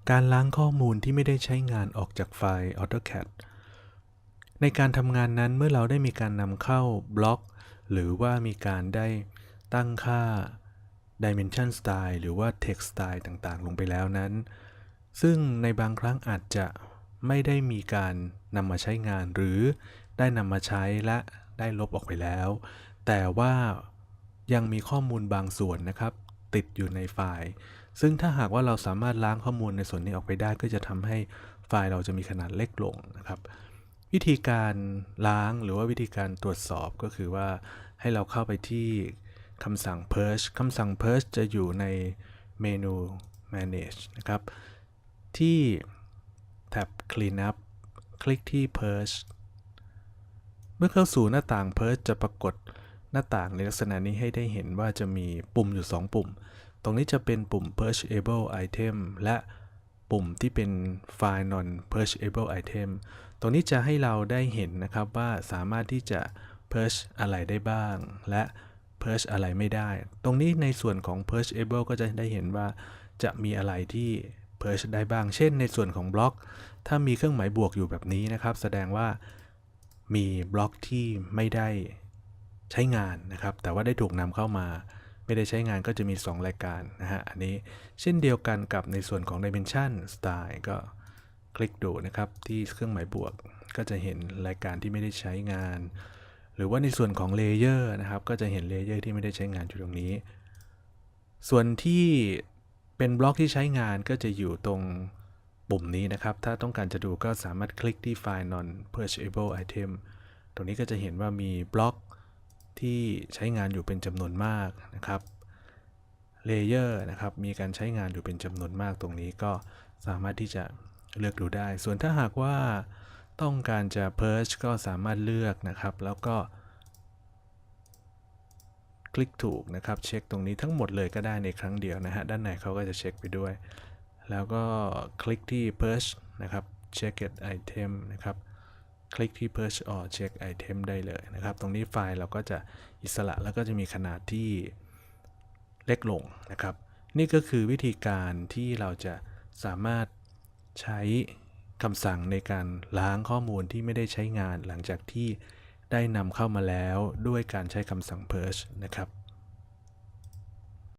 การล้างข้อมูลที่ไม่ได้ใช้งานออกจากไฟล์ AutoCAD ในการทำงานนั้นเมื่อเราได้มีการนำเข้าบล็อกหรือว่ามีการได้ตั้งค่า Dimension Style หรือว่า Text Style ต่างๆลงไปแล้วนั้นซึ่งในบางครั้งอาจจะไม่ได้มีการนำมาใช้งานหรือได้นำมาใช้และได้ลบออกไปแล้วแต่ว่ายังมีข้อมูลบางส่วนนะครับติดอยู่ในไฟล์ซึ่งถ้าหากว่าเราสามารถล้างข้อมูลในส่วนนี้ออกไปได้ก็จะทำให้ไฟล์เราจะมีขนาดเล็กลงนะครับวิธีการล้างหรือว่าวิธีการตรวจสอบก็คือว่าให้เราเข้าไปที่คำสั่ง purge คำสั่ง purge จะอยู่ในเมนู manage นะครับที่แท็บ cleanup คลิกที่ purge เมื่อเข้าสู่หน้าต่าง purge จะปรากฏหน้าต่างในลักษณะนี้ให้ได้เห็นว่าจะมีปุ่มอยู่2ปุ่มตรงนี้จะเป็นปุ่ม purgeable item และปุ่มที่เป็น file non purgeable item ตรงนี้จะให้เราได้เห็นนะครับว่าสามารถที่จะ purge อะไรได้บ้างและ purge อะไรไม่ได้ตรงนี้ในส่วนของ purgeable ก็จะได้เห็นว่าจะมีอะไรที่ purge ได้บ้างเช่นในส่วนของบล็อกถ้ามีเครื่องหมายบวกอยู่แบบนี้นะครับแสดงว่ามีบล็อกที่ไม่ได้ใช้งานนะครับแต่ว่าได้ถูกนำเข้ามาไม่ได้ใช้งานก็จะมี2รายการนะฮะอันนี้เช่นเดียวกันกับในส่วนของ Dimension Style ก็คลิกดูนะครับที่เครื่องหมายบวกก็จะเห็นรายการที่ไม่ได้ใช้งานหรือว่าในส่วนของ Layer นะครับก็จะเห็น Layer ที่ไม่ได้ใช้งานอยู่ตรงนี้ส่วนที่เป็นบล็อกที่ใช้งานก็จะอยู่ตรงปุ่มนี้นะครับถ้าต้องการจะดูก็สามารถคลิกที่ File Non Purgeable Item ตรงนี้ก็จะเห็นว่ามีบล็อกที่ใช้งานอยู่เป็นจำนวนมากนะครับเลเยอร์นะครับมีการใช้งานอยู่เป็นจำนวนมากตรงนี้ก็สามารถที่จะเลือกดูได้ส่วนถ้าหากว่าต้องการจะ Purge ก็สามารถเลือกนะครับแล้วก็คลิกถูกนะครับเช็คตรงนี้ทั้งหมดเลยก็ได้ในครั้งเดียวนะฮะด้านในเขาก็จะเช็คไปด้วยแล้วก็คลิกที่ Purge นะครับ Checked Item นะครับคลิกที่ Purge or Check Item ได้เลยนะครับตรงนี้ไฟล์เราก็จะอิสระแล้วก็จะมีขนาดที่เล็กลงนะครับนี่ก็คือวิธีการที่เราจะสามารถใช้คำสั่งในการล้างข้อมูลที่ไม่ได้ใช้งานหลังจากที่ได้นำเข้ามาแล้วด้วยการใช้คำสั่ง purge นะครับ